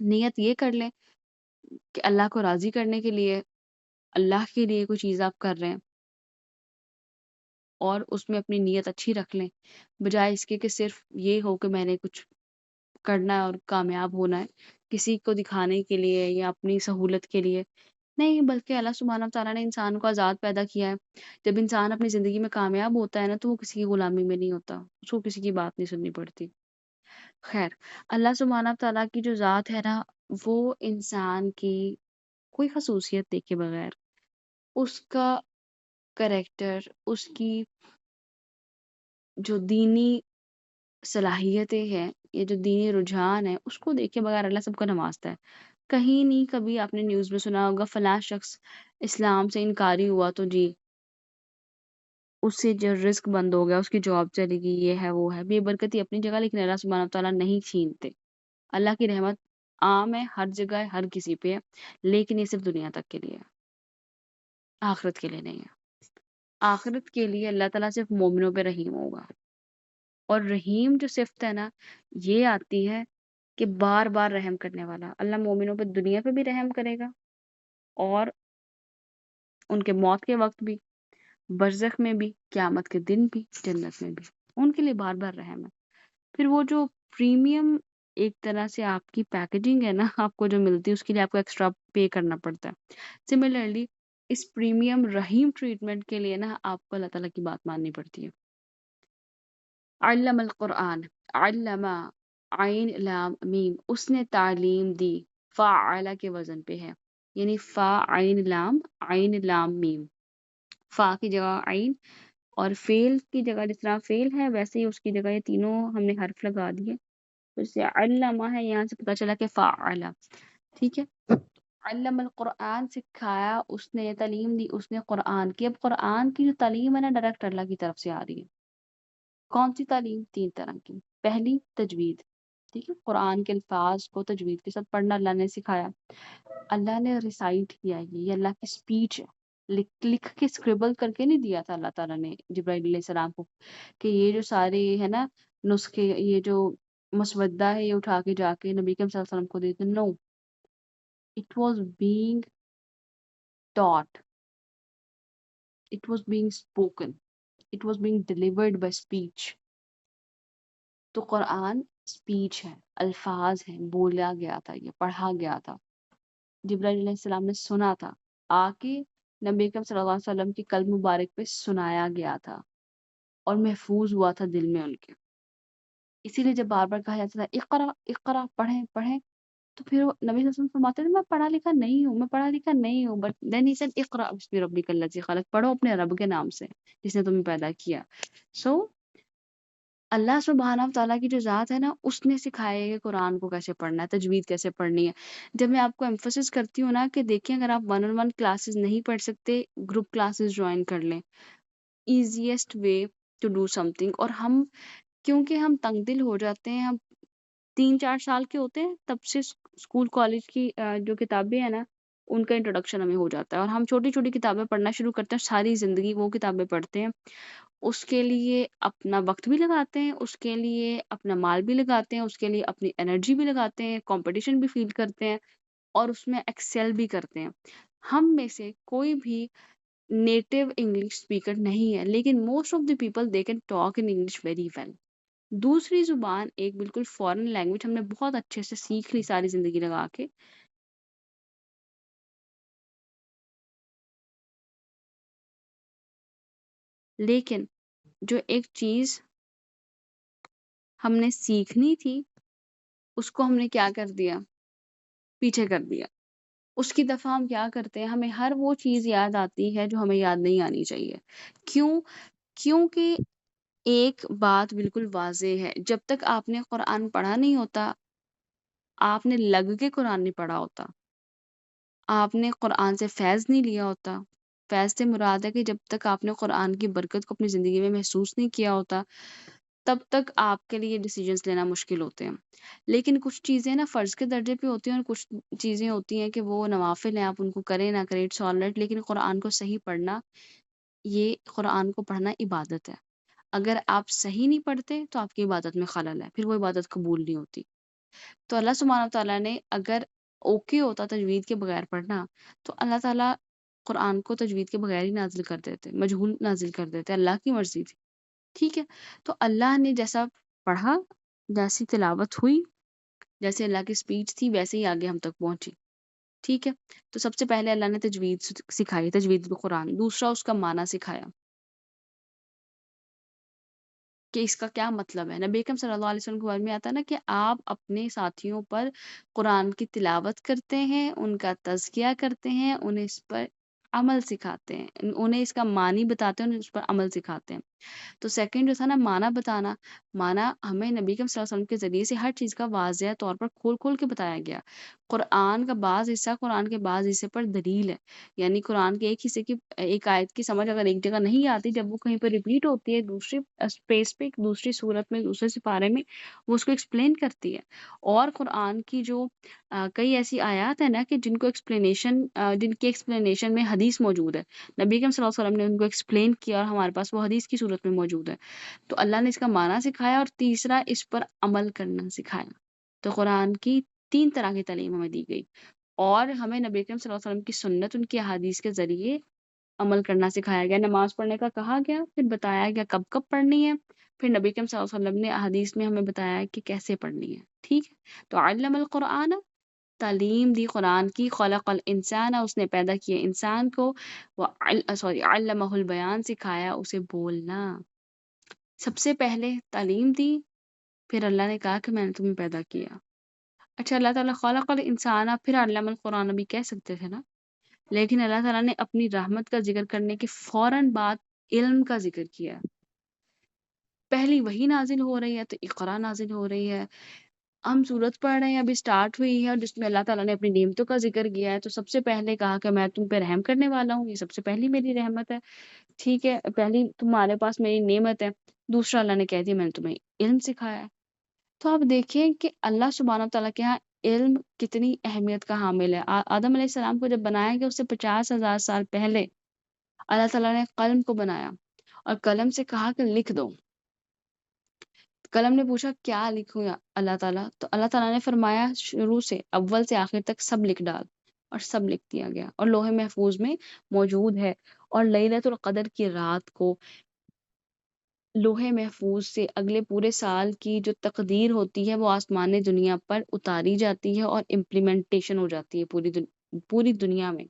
نیت یہ کر لیں کہ اللہ کو راضی کرنے کے لیے، اللہ کے لیے کوئی چیز آپ کر رہے ہیں، اور اس میں اپنی نیت اچھی رکھ لیں، بجائے اس کے کہ صرف یہ ہو کہ میں نے کچھ کرنا ہے اور کامیاب ہونا ہے کسی کو دکھانے کے لیے یا اپنی سہولت کے لیے نہیں، بلکہ اللہ سبحانہ و تعالیٰ نے انسان کو آزاد پیدا کیا ہے۔ جب انسان اپنی زندگی میں کامیاب ہوتا ہے نا تو وہ کسی کی غلامی میں نہیں ہوتا، اس کو کسی کی بات نہیں سننی پڑتی۔ خیر، اللہ سبحانہ و تعالیٰ کی جو ذات ہے نا، وہ انسان کی کوئی خصوصیت دیکھے بغیر، اس کا کریکٹر، اس کی جو دینی صلاحیتیں ہیں، یہ جو دینی رجحان ہے، اس کو دیکھے بغیر اللہ سب کو نوازتا ہے۔ کہیں نہیں کبھی آپ نے نیوز میں سنا ہوگا فلاں شخص اسلام سے انکاری ہوا تو جی اس سے جو رزق بند ہو گیا، اس کی جاب چلی گئی، یہ ہے وہ ہے، بے برکتی اپنی جگہ، لیکن اللہ سبحانہ و تعالیٰ نہیں چھینتے۔ اللہ کی رحمت عام ہے، ہر جگہ ہے، ہر کسی پہ ہے، لیکن یہ صرف دنیا تک کے لیے ہے، آخرت کے لیے نہیں ہے۔ آخرت کے لیے اللہ تعالیٰ صرف مومنوں پہ رحیم ہوگا، اور رحیم جو صفت ہے نا، یہ آتی ہے کہ بار بار رحم کرنے والا اللہ مومنوں پہ دنیا پہ بھی رحم کرے گا، اور ان کے موت کے وقت بھی، برزخ میں بھی، قیامت کے دن بھی، جنت میں بھی، ان کے لیے بار بار رحم ہے۔ پھر وہ جو پریمیم ایک طرح سے آپ کی پیکیجنگ ہے نا، آپ کو جو ملتی ہے اس کے لیے آپ کو ایکسٹرا پے کرنا پڑتا ہے۔ سملرلی اس پریمیم رحیم ٹریٹمنٹ کے لیے نا آپ کو اللہ تعالیٰ کی بات ماننی پڑتی ہے۔ علم القرآن، علم عین لام میم، اس نے تعلیم دی، فاعلہ کے وزن پہ ہے، یعنی فا عین لام میم، فا کی جگہ عین، اور فیل کی جگہ جس طرح فیل ہے ویسے ہی اس کی جگہ یہ تینوں ہم نے حرف لگا دیے، تو اس سے علمہ ہے، یہاں سے پتہ چلا کہ فاعلہ، ٹھیک ہے۔ علم القرآن، سکھایا اس نے، تعلیم دی اس نے قرآن کی۔ اب قرآن کی جو تعلیم ہے نا ڈائریکٹ اللہ کی طرف سے آ رہی ہے۔ کون سی تعلیم؟ تین طرح کی۔ پہلی تجوید، ٹھیک ہے، قرآن کے الفاظ کو تجوید کے ساتھ پڑھنا اللہ نے سکھایا۔ اللہ نے ریسائٹ کیا، یہ اللہ کی سپیچ ہے، لکھ کے اسکریبل کر کے نہیں دیا تھا اللہ تعالیٰ نے جبرائیل علیہ السلام کو کہ یہ جو سارے ہے نا نسخے، یہ جو مسودہ ہے یہ اٹھا کے جا کے نبی کریم صلی اللہ علیہ وسلم کو دیتے، no, it was being taught, it was being spoken, it was being delivered by speech. تو قرآن اسپیچ ہے، الفاظ ہیں، بولا گیا تھا، یہ پڑھا گیا تھا، جبرائیل علیہ السلام نے سنا تھا، آ کے نبی اکرم صلی اللہ علیہ وسلم کی قلب مبارک پہ سنایا گیا تھا اور محفوظ ہوا تھا دل میں ان کے۔ اسی لیے جب بار بار کہا جاتا تھا اقرا اقرا، پڑھیں پڑھیں، تو پھر وہ نبی صلی اللہ علیہ وسلم فرماتے تھے میں پڑھا لکھا نہیں ہوں، میں پڑھا لکھا نہیں ہوں، بٹ دین ہی سیڈ اقرا بسم ربک الذی خلق، پڑھو اپنے رب کے نام سے جس نے تمہیں پیدا کیا۔ سو اللہ سبحانہ و تعالیٰ کی جو ذات ہے نا، اس نے سکھایا ہے کہ قرآن کو کیسے پڑھنا ہے، تجوید کیسے پڑھنی ہے۔ جب میں آپ کو ایمفسس کرتی ہوں نا کہ دیکھیں اگر آپ 1-on-1 کلاسز نہیں پڑھ سکتے، گروپ کلاسز جوائن کر لیں، easiest way to do something. اور ہم کیونکہ ہم تنگ دل ہو جاتے ہیں، ہم 3-4 سال کے ہوتے ہیں تب سے اسکول کالج کی جو کتابیں ہیں نا ان کا انٹروڈکشن ہمیں ہو جاتا ہے، اور ہم چھوٹی چھوٹی کتابیں پڑھنا شروع کرتے ہیں، ساری زندگی وہ کتابیں پڑھتے ہیں، اس کے لیے اپنا وقت بھی لگاتے ہیں، اس کے لیے اپنا مال بھی لگاتے ہیں، اس کے لیے اپنی انرجی بھی لگاتے ہیں، کمپٹیشن بھی فیل کرتے ہیں، اور اس میں ایکسل بھی کرتے ہیں۔ ہم میں سے کوئی بھی نیٹو انگلش اسپیکر نہیں ہے، لیکن most of the people they can talk in English very well. دوسری زبان ایک بالکل فورن لینگویج ہم نے بہت اچھے سے سیکھ لی ساری زندگی لگا کے، لیکن جو ایک چیز ہم نے سیکھنی تھی اس کو ہم نے کیا کر دیا، پیچھے کر دیا۔ اس کی دفعہ ہم کیا کرتے ہیں، ہمیں ہر وہ چیز یاد آتی ہے جو ہمیں یاد نہیں آنی چاہیے۔ کیوں؟ کیونکہ ایک بات بالکل واضح ہے، جب تک آپ نے قرآن پڑھا نہیں ہوتا، آپ نے لگ کے قرآن نہیں پڑھا ہوتا، آپ نے قرآن سے فیض نہیں لیا ہوتا۔ فیض سے مراد ہے کہ جب تک آپ نے قرآن کی برکت کو اپنی زندگی میں محسوس نہیں کیا ہوتا، تب تک آپ کے لیے ڈیسیجنز لینا مشکل ہوتے ہیں۔ لیکن کچھ چیزیں نا فرض کے درجے پہ ہوتی ہیں، اور کچھ چیزیں ہوتی ہیں کہ وہ نوافل ہیں، آپ ان کو کریں نہ کریں اٹس آل رائٹ، لیکن قرآن کو صحیح پڑھنا، یہ قرآن کو پڑھنا عبادت ہے۔ اگر آپ صحیح نہیں پڑھتے تو آپ کی عبادت میں خلل ہے، پھر وہ عبادت قبول نہیں ہوتی۔ تو اللہ سبحانہ و تعالیٰ نے اگر اوکے ہوتا تجوید کے بغیر پڑھنا، تو اللہ تعالیٰ قرآن کو تجوید کے بغیر ہی نازل کر دیتے، مجہول نازل کر دیتے، اللہ کی مرضی تھی۔ ٹھیک ہے، تو اللہ نے جیسا پڑھا، جیسی تلاوت ہوئی، جیسے اللہ کی اسپیچ تھی، ویسے ہی آگے ہم تک پہنچی۔ ٹھیک ہے، تو سب سے پہلے اللہ نے تجوید سکھائی، تجوید قرآن۔ دوسرا اس کا معنی سکھایا کہ اس کا کیا مطلب ہے۔ نبی اکرم صلی اللہ علیہ وسلم کے بارے میں آتا ہے نا کہ آپ اپنے ساتھیوں پر قرآن کی تلاوت کرتے ہیں، ان کا تزکیہ کرتے ہیں، انہیں اس پر عمل سکھاتے ہیں، انہیں اس کا معنی بتاتے ہیں، انہیں اس پر عمل سکھاتے ہیں۔ تو سیکنڈ جو تھا نا معنی بتانا، معنی ہمیں نبی کریم صلی اللہ علیہ وسلم کے ذریعے سے ہر چیز کا واضح طور پر کھول کھول کے بتایا گیا۔ قرآن کا بعض حصہ قرآن کے بعض حصے پر دلیل ہے، یعنی قرآن کے ایک حصے کی ایک آیت کی سمجھ اگر ایک جگہ نہیں آتی، جب وہ کہیں پر ریپیٹ ہوتی ہے دوسری اسپیس پہ، ایک دوسری صورت میں، دوسرے سپارے میں، وہ اس کو ایکسپلین کرتی ہے۔ اور قرآن کی جو کئی ایسی آیات ہیں نا کہ جن کی ایکسپلینیشن میں حدیث موجود ہے، نبی کریم صلی اللہ علیہ وسلم نے ان کو ایکسپلین کیا، اور ہمارے پاس وہ حدیث کی صورت میں موجود ہے۔ تو اللہ نے اس کا معنی سکھایا، اور تیسرا اس پر عمل کرنا سکھایا۔ تو قرآن کی 3 طرح کی تعلیم ہمیں دی گئی، اور ہمیں نبی کریم صلی اللہ علیہ وسلم کی سنت، ان کی احادیث کے ذریعے عمل کرنا سکھایا گیا۔ نماز پڑھنے کا کہا گیا، پھر بتایا گیا کب کب پڑھنی ہے، پھر نبی کریم صلی اللہ علیہ وسلم نے احادیث میں ہمیں بتایا کہ کیسے پڑھنی ہے۔ ٹھیک ہے، تو علم القرآن، تعلیم دی قرآن کی، خلق الانسان، اس نے پیدا کیا انسان کو، علمہ البیان، سکھایا اسے بولنا۔ سب سے پہلے تعلیم دی، پھر اللہ نے کہا کہ میں نے تمہیں پیدا کیا۔ اچھا، اللہ تعالیٰ خلق الانسان، پھر علم القرآن بھی کہہ سکتے تھے نا، لیکن اللہ تعالیٰ نے اپنی رحمت کا ذکر کرنے کے فوراً بعد علم کا ذکر کیا۔ پہلی وہی نازل ہو رہی ہے تو اقرا نازل ہو رہی ہے، ہم سورت پڑھ رہے ہیں، ابھی سٹارٹ ہوئی ہے، اور جس میں اللہ تعالیٰ نے اپنی نعمتوں کا ذکر کیا ہے، تو سب سے پہلے کہا کہ میں تم پہ رحم کرنے والا ہوں، یہ سب سے پہلی میری رحمت ہے۔ ٹھیک ہے، پہلی تمہارے پاس میری نعمت ہے۔ دوسرا اللہ نے کہہ دیا میں نے تمہیں علم سکھایا ہے۔ تو آپ دیکھیں کہ اللہ سبحانہ و تعالیٰ کے یہاں علم کتنی اہمیت کا حامل ہے۔ آدم علیہ السلام کو جب بنایا گیا، اس سے 50,000 سال پہلے اللہ تعالیٰ نے قلم کو بنایا، اور قلم سے کہا کہ لکھ دو۔ قلم نے پوچھا کیا لکھوں یا اللہ تعالیٰ، تو اللہ تعالیٰ نے فرمایا شروع سے اول سے آخر تک سب لکھ ڈال، اور سب لکھ دیا گیا، اور لوح محفوظ میں موجود ہے۔ اور لیلۃ القدر کی رات کو لوح محفوظ سے اگلے پورے سال کی جو تقدیر ہوتی ہے وہ آسمان دنیا پر اتاری جاتی ہے، اور امپلیمنٹیشن ہو جاتی ہے پوری دنیا میں،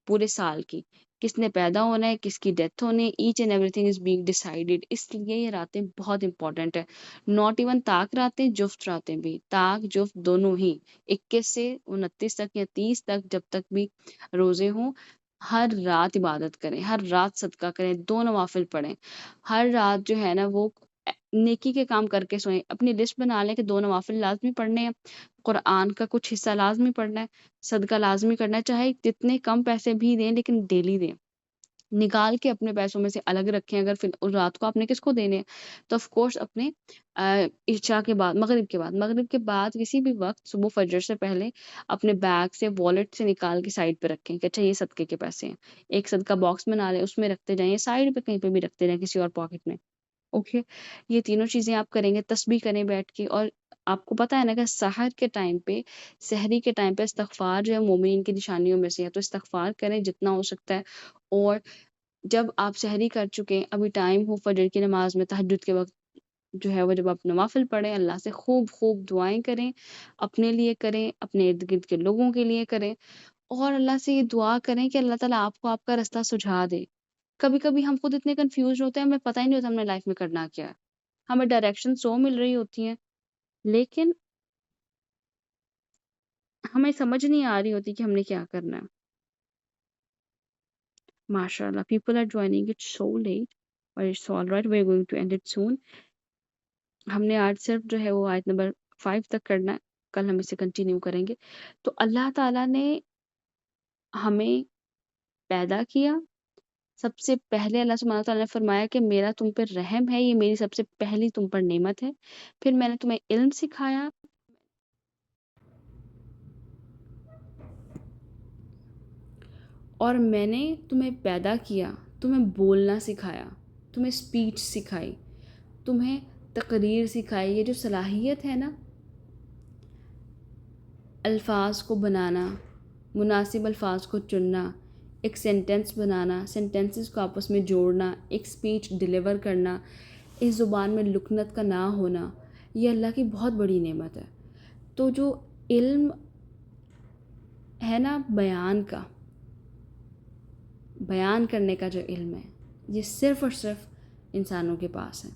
پورے سال کی، کس نے پیدا ہونا ہے، کس کی ڈیتھ ہونی ہے، each and everything is being decided. اس لیے یہ راتیں بہت امپورٹنٹ ہے، ناٹ ایون طاق راتیں، جفت راتیں بھی، طاق جفت دونوں ہی، 21 سے 29 تک یا 30 تک، جب تک بھی روزے ہوں، ہر رات عبادت کریں، ہر رات صدقہ کریں، 2 نوافل پڑھیں، ہر رات جو ہے نا وہ نیکی کے کام کر کے سوئیں۔ اپنی لسٹ بنا لیں کہ 2 نوافل لازمی پڑھنے ہیں، قرآن کا کچھ حصہ لازمی پڑھنا ہے، صدقہ لازمی کرنا ہے، چاہے جتنے کم پیسے بھی دیں لیکن ڈیلی دیں، نکال کے اپنے پیسوں میں سے الگ رکھیں۔ اگر پھر اس رات کو آپ نے کس کو دینے ہیں، تو آف کورس اپنے عشاء کے بعد، مغرب کے بعد کسی بھی وقت، صبح فجر سے پہلے اپنے بیگ سے، والیٹ سے نکال کے سائڈ پہ رکھیں کہ اچھا یہ صدقے کے پیسے ہیں، ایک صدقہ باکس بنا لیں، اس میں رکھتے جائیں، سائڈ پہ کہیں پہ بھی رکھتے جائیں، کسی اور پاکٹ میں۔ اوکے، یہ تینوں چیزیں آپ کریں گے، تسبیح کریں بیٹھ کے، اور آپ کو پتہ ہے نا کہ سحر کے ٹائم پہ، سحری کے ٹائم پہ استغفار جو ہے مومنین کی نشانیوں میں سے ہے، تو استغفار کریں جتنا ہو سکتا ہے۔ اور جب آپ سحری کر چکے، ابھی ٹائم ہو فجر کی نماز میں، تہجد کے وقت جو ہے وہ جب آپ نوافل پڑھیں، اللہ سے خوب خوب دعائیں کریں، اپنے لیے کریں، اپنے ارد گرد کے لوگوں کے لیے کریں، اور اللہ سے یہ دعا کریں کہ اللہ تعالیٰ آپ کو آپ کا راستہ سجھا دے، کبھی کبھی ہم خود اتنے کنفیوز ہوتے ہیں، ہمیں پتہ ہی نہیں ہوتا ہم نے لائف میں کرنا کیا ہے، ہمیں ڈائریکشن سو مل رہی ہوتی ہیں لیکن ہمیں سمجھ نہیں آ رہی ہوتی کہ ہم نے کیا کرنا ہے. ماشاء اللہ people are joining it so late اور it's all right, we are going to end it soon. ہم نے آج صرف جو ہے وہ آیت نمبر 5 تک کرنا ہے، کل ہم اسے کنٹینیو کریں گے. تو اللہ تعالیٰ نے ہمیں پیدا کیا، سب سے پہلے اللہ سبحانہ تعالیٰ نے فرمایا کہ میرا تم پر رحم ہے، یہ میری سب سے پہلی تم پر نعمت ہے. پھر میں نے تمہیں علم سکھایا، اور میں نے تمہیں پیدا کیا، تمہیں بولنا سکھایا، تمہیں اسپیچ سکھائی، تمہیں تقریر سکھائی. یہ جو صلاحیت ہے نا الفاظ کو بنانا، مناسب الفاظ کو چننا، ایک سینٹنس بنانا، سینٹنسز کو آپس میں جوڑنا، ایک اسپیچ ڈیلیور کرنا، اس زبان میں لکنت کا نہ ہونا، یہ اللہ کی بہت بڑی نعمت ہے. تو جو علم ہے نا بیان کرنے کا جو علم ہے، یہ صرف اور صرف انسانوں کے پاس ہے.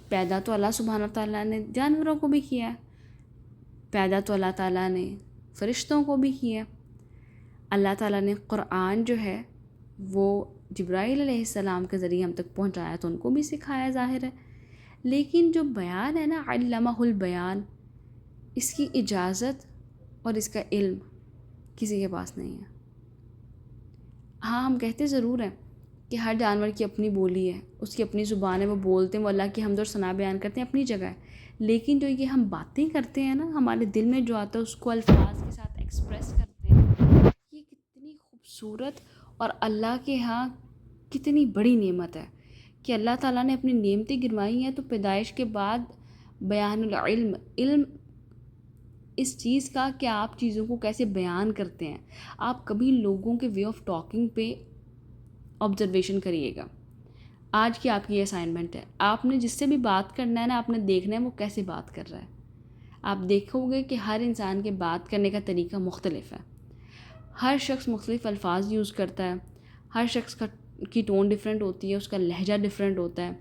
پیدا تو اللہ سبحانہ تعالیٰ نے جانوروں کو بھی کیا ہے، پیدا تو اللہ تعالیٰ نے فرشتوں کو بھی کیا. اللہ تعالیٰ نے قرآن جو ہے وہ جبرائیل علیہ السلام کے ذریعے ہم تک پہنچایا تو ان کو بھی سکھایا ظاہر ہے. لیکن جو بیان ہے نا علمہ البیان، اس کی اجازت اور اس کا علم کسی کے پاس نہیں ہے. ہاں ہم کہتے ضرور ہیں کہ ہر جانور کی اپنی بولی ہے، اس کی اپنی زبان ہے، وہ بولتے ہیں، وہ اللہ کی حمد اور ثنا بیان کرتے ہیں، اپنی جگہ ہے. لیکن جو یہ ہم باتیں کرتے ہیں نا، ہمارے دل میں جو آتا ہے اس کو الفاظ کے ساتھ ایکسپریس کرتے ہیں، یہ کتنی خوبصورت اور اللہ کے ہاں کتنی بڑی نعمت ہے کہ اللہ تعالیٰ نے اپنی نعمتیں گروائی ہیں. تو پیدائش کے بعد بیان العلم، علم اس چیز کا کہ آپ چیزوں کو کیسے بیان کرتے ہیں. آپ کبھی لوگوں کے وے آف ٹاکنگ پہ آبزرویشن کریے گا. آج کی آپ کی یہ اسائنمنٹ ہے، آپ نے جس سے بھی بات کرنا ہے نا، آپ نے دیکھنا ہے وہ کیسے بات کر رہا ہے. آپ دیکھو گے کہ ہر انسان کے بات کرنے کا طریقہ مختلف ہے، ہر شخص مختلف الفاظ یوز کرتا ہے، ہر شخص کی ٹون ڈفرینٹ ہوتی ہے، اس کا لہجہ ڈفرینٹ ہوتا ہے،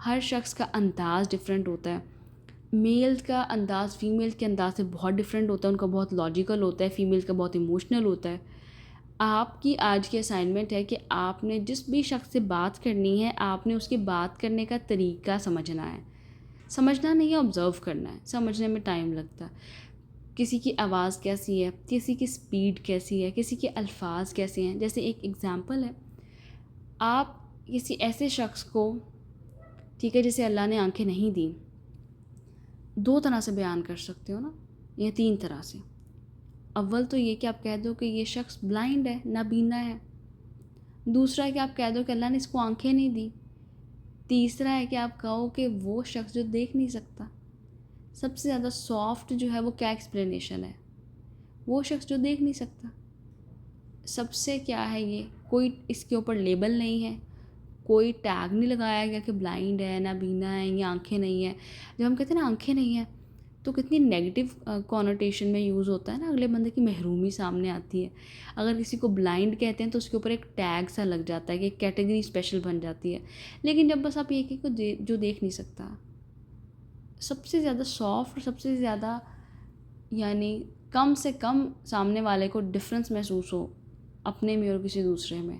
ہر شخص کا انداز ڈفرینٹ ہوتا ہے. میل کا انداز فیمیل کے انداز سے بہت ڈفرینٹ ہوتا ہے، ان کا بہت لاجیکل ہوتا ہے، فیمیل کا بہت ایموشنل ہوتا ہے. آپ کی آج کی اسائنمنٹ ہے کہ آپ نے جس بھی شخص سے بات کرنی ہے، آپ نے اس کی بات کرنے کا طریقہ سمجھنا ہے. سمجھنا نہیں ہے، آبزرو کرنا ہے. سمجھنے میں ٹائم لگتا ہے، کسی کی آواز کیسی ہے، کسی کی سپیڈ کیسی ہے، کسی کے الفاظ کیسے ہیں. جیسے ایک ایگزامپل ہے، آپ کسی ایسے شخص کو، ٹھیک ہے، جسے اللہ نے آنکھیں نہیں دیں، 2 طرح سے بیان کر سکتے ہو نا، یا 3 طرح سے. اول تو یہ کہ آپ کہہ دو کہ یہ شخص بلائنڈ ہے، نابینا ہے. دوسرا ہے کہ آپ کہہ دو کہ اللہ نے اس کو آنکھیں نہیں دی. تیسرا ہے کہ آپ کہو کہ وہ شخص جو دیکھ نہیں سکتا. سب سے زیادہ سافٹ جو ہے وہ کیا ایکسپلینیشن ہے؟ وہ شخص جو دیکھ نہیں سکتا. سب سے کیا ہے، یہ کوئی اس کے اوپر لیبل نہیں ہے، کوئی ٹیگ نہیں لگایا گیا کہ بلائنڈ ہے، نابینا ہے، یا آنکھیں نہیں ہیں. جب ہم کہتے ہیں نا آنکھیں نہیں ہیں تو کتنی نیگیٹو کونوٹیشن میں یوز ہوتا ہے نا، اگلے بندے کی محرومی سامنے آتی ہے. اگر کسی کو بلائنڈ کہتے ہیں تو اس کے اوپر ایک ٹیگ سا لگ جاتا ہے کہ ایک کیٹیگری اسپیشل بن جاتی ہے. لیکن جب بس آپ یہ کہ جو دیکھ نہیں سکتا، سب سے زیادہ سافٹ، سب سے زیادہ یعنی کم سے کم سامنے والے کو ڈفرینس محسوس ہو اپنے میں اور کسی دوسرے میں،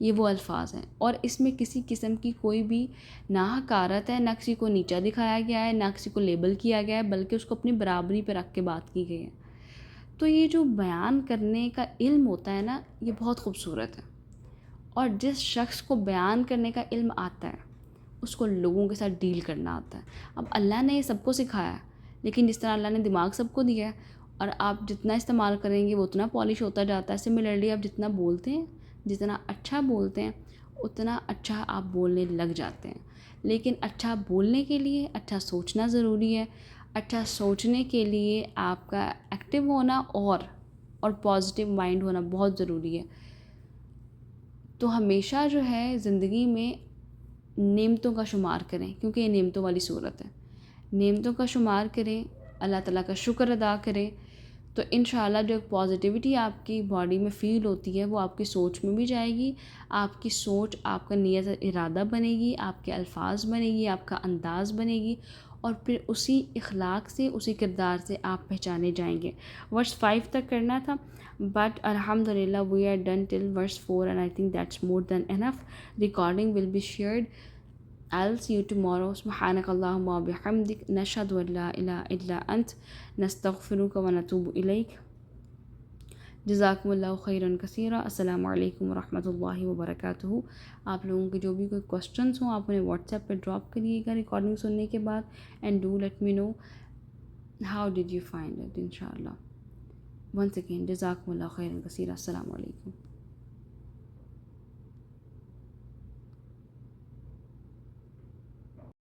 یہ وہ الفاظ ہیں. اور اس میں کسی قسم کی کوئی بھی نہ حقارت ہے، نہ کسی کو نیچا دکھایا گیا ہے، نہ کسی کو لیبل کیا گیا ہے، بلکہ اس کو اپنی برابری پہ رکھ کے بات کی گئی ہے. تو یہ جو بیان کرنے کا علم ہوتا ہے نا، یہ بہت خوبصورت ہے. اور جس شخص کو بیان کرنے کا علم آتا ہے، اس کو لوگوں کے ساتھ ڈیل کرنا آتا ہے. اب اللہ نے یہ سب کو سکھایا ہے، لیکن جس طرح اللہ نے دماغ سب کو دیا ہے، اور آپ جتنا استعمال کریں گے وہ اتنا پالش ہوتا جاتا ہے. سملرلی آپ جتنا بولتے ہیں، جتنا اچھا بولتے ہیں، اتنا اچھا آپ بولنے لگ جاتے ہیں. لیکن اچھا بولنے کے لیے اچھا سوچنا ضروری ہے. اچھا سوچنے کے لیے آپ کا ایکٹیو ہونا اور پازیٹیو مائنڈ ہونا بہت ضروری ہے. تو ہمیشہ جو ہے زندگی میں نعمتوں کا شمار کریں، کیونکہ یہ نعمتوں والی صورت ہے. نعمتوں کا شمار کریں، اللہ تعالیٰ کا شکر ادا کریں، تو انشاءاللہ جو پازیٹیوٹی آپ کی باڈی میں فیل ہوتی ہے وہ آپ کی سوچ میں بھی جائے گی. آپ کی سوچ آپ کا نیت ارادہ بنے گی، آپ کے الفاظ بنے گی، آپ کا انداز بنے گی، اور پھر اسی اخلاق سے، اسی کردار سے آپ پہچانے جائیں گے. ورس 5 تک کرنا تھا، بٹ الحمدللہ we are done till verse 4 and I think that's more than enough. Recording will be shared. I'll see you tomorrow. سبحانك اللهم وبحمدك نشهد أن لا إله إلا أنت نستغفرك ونتوب إليك. جزاکم اللہ خیرا کثیرا. السلام علیکم ورحمۃ اللہ وبرکاتہ. آپ لوگوں کے جو بھی کوئی کوسچنس ہوں آپ انہیں واٹس ایپ پہ ڈراپ کریے گا ریکارڈنگ سننے کے بعد. And do let me know how did you find it. انشاء اللہ. ونس اگین جزاکم اللہ خیرا کثیرا. السلام علیکم.